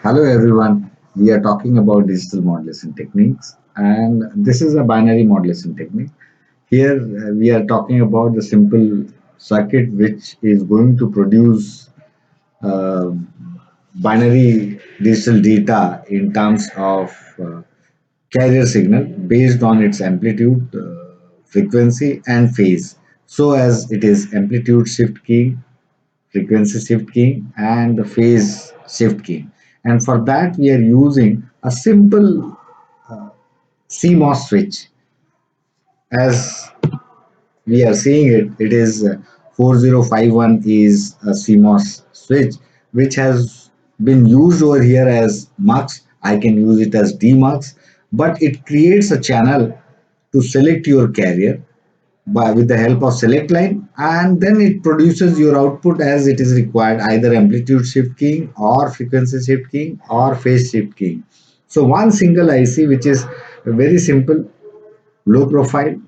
Hello everyone, we are talking about digital modulation techniques and this is a binary modulation technique. Here we are talking about the simple circuit which is going to produce uh, binary digital data in terms of carrier signal based on its amplitude, frequency and phase. So as it is amplitude shift keying, frequency shift keying and the phase shift keying. And for that we are using a simple CMOS switch. As we are seeing it, it is 4051 is a CMOS switch which has been used over here as MUX. I can use it as DMUX, but it creates a channel to select your carrier by with the help of select line, and then it produces your output as it is required, either amplitude shift keying or frequency shift keying or phase shift keying. So one single IC which is very simple, low profile,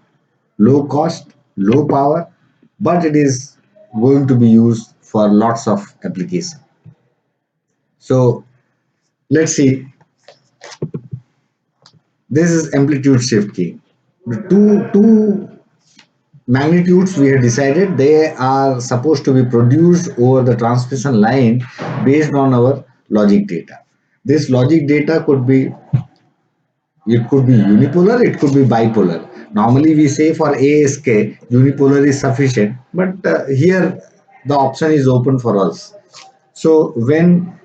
low cost, low power, but it is going to be used for lots of applications. So let's see, this is amplitude shift keying. The two magnitudes we have decided they are supposed to be produced over the transmission line based on our logic data. This logic data could be, it could be unipolar, it could be bipolar. Normally we say for ASK unipolar is sufficient, but here the option is open for us. So when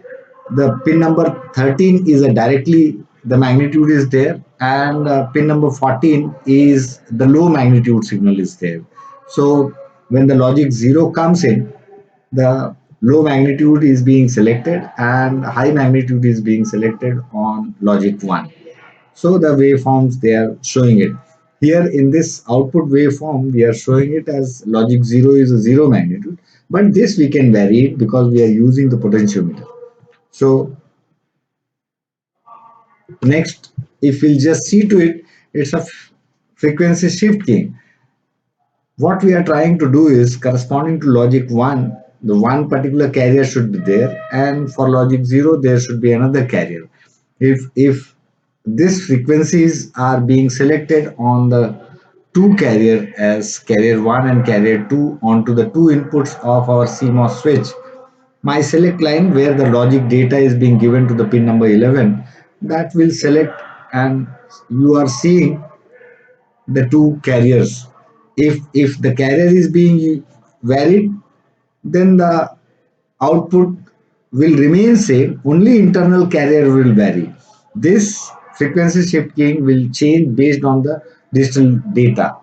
the pin number 13 is a directly the magnitude is there, and pin number 14 is the low magnitude signal is there. So when the logic 0 comes in, the low magnitude is being selected and high magnitude is being selected on logic 1. So the waveforms they are showing it. Here in this output waveform, we are showing it as logic 0 is a 0 magnitude, but this we can vary it because we are using the potentiometer. So next, if we'll just see to it, it's a frequency shift keying. What we are trying to do is corresponding to logic 1, the one particular carrier should be there, and for logic 0, there should be another carrier. If these frequencies are being selected on the two carrier as carrier 1 and carrier 2 onto the two inputs of our CMOS switch, my select line where the logic data is being given to the pin number 11, that will select, and you are seeing the two carriers. If the carrier is being varied, then the output will remain same, only internal carrier will vary. This frequency shift keying will change based on the digital data.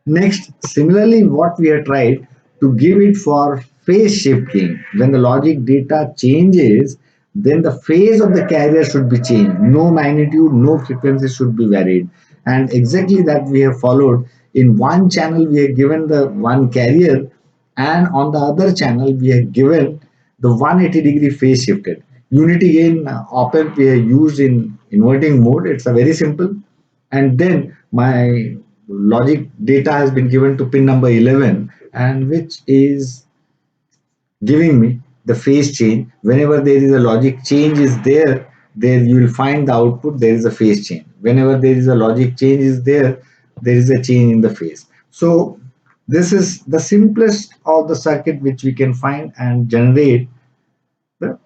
Next, similarly, what we have tried to give it for phase shifting. When the logic data changes, then the phase of the carrier should be changed. No magnitude, no frequency should be varied. And exactly that we have followed. In one channel, we have given the one carrier, and on the other channel, we have given the 180-degree phase shifted. Unity gain op-amp we have used in inverting mode. It's a very simple, and then my logic data has been given to pin number 11, and which is giving me the phase change. Whenever there is a logic change is there you will find the output, there is a phase change. Whenever there is a logic change is there is a change in the phase. So this is the simplest of the circuit which we can find and generate the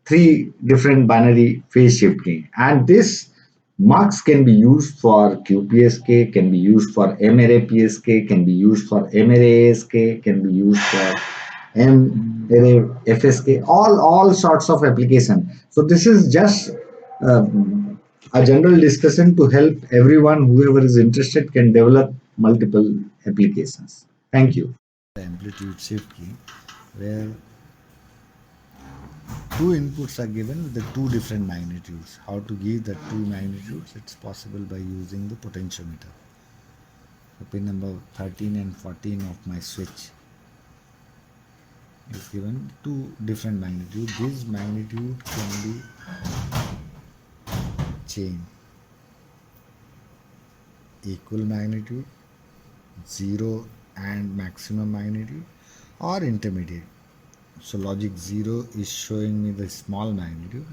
three different binary phase shifting. And this mux can be used for QPSK, can be used for MRA PSK, can be used for MRA ASK, can be used for MRA FSK, all sorts of application. So this is just uh, a general discussion to help everyone, whoever is interested can develop multiple applications. Thank you. The amplitude shift key, where two inputs are given with the two different magnitudes. How to give the two magnitudes? It's possible by using the potentiometer. So pin number 13 and 14 of my switch is given two different magnitudes. This magnitude can be changed. Equal magnitude, zero and maximum magnitude, or intermediate. So logic 0 is showing me the small magnitude,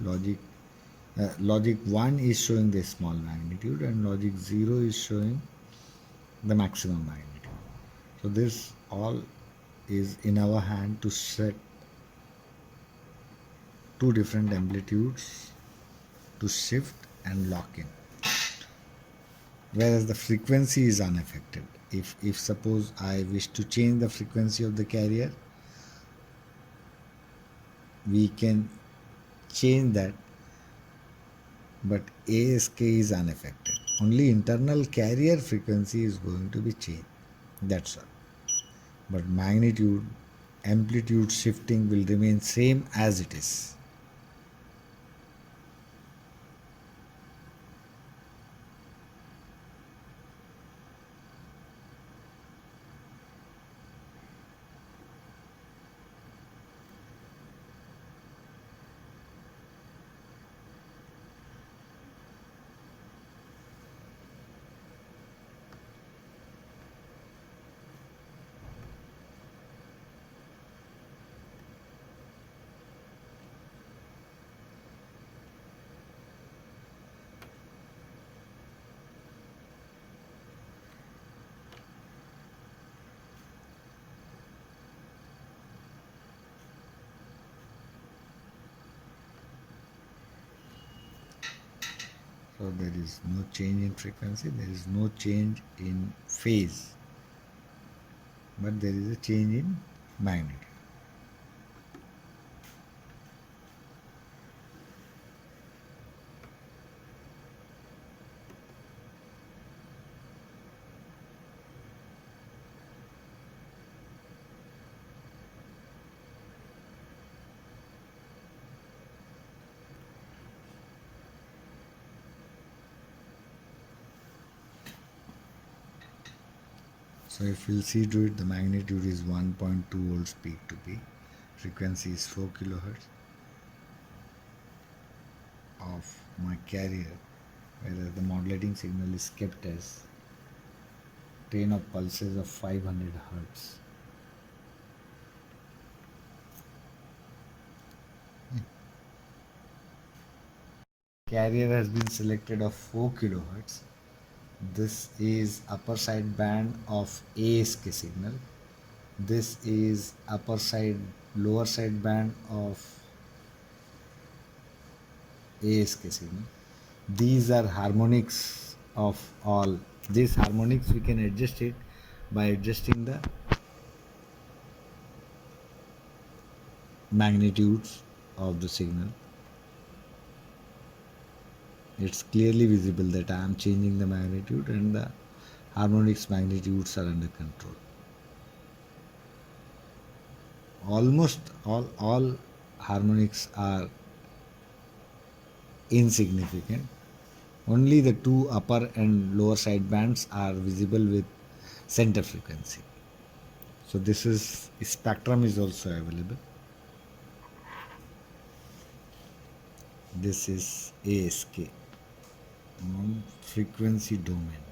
logic 1 is showing the small magnitude, and logic 0 is showing the maximum magnitude. So this all is in our hand to set two different amplitudes to shift and lock in, whereas the frequency is unaffected. If suppose I wish to change the frequency of the carrier, we can change that, but ASK is unaffected. Only internal carrier frequency is going to be changed. That's all. But magnitude, amplitude shifting will remain same as it is. So there is no change in frequency, there is no change in phase, but there is a change in magnitude. So if we'll see to it, the magnitude is 1.2 volts peak to peak, frequency is 4 kilohertz of my carrier, whereas the modulating signal is kept as train of pulses of 500 hertz. Carrier has been selected of 4 kilohertz. This is upper side band of ASK signal. This is lower side band of ASK signal. These are harmonics of all. These harmonics we can adjust it by adjusting the magnitudes of the signal. It's clearly visible that I am changing the magnitude and the harmonics magnitudes are under control. Almost all harmonics are insignificant. Only the two upper and lower side bands are visible with center frequency. So this is spectrum is also available. This is ASK, non frequency domain.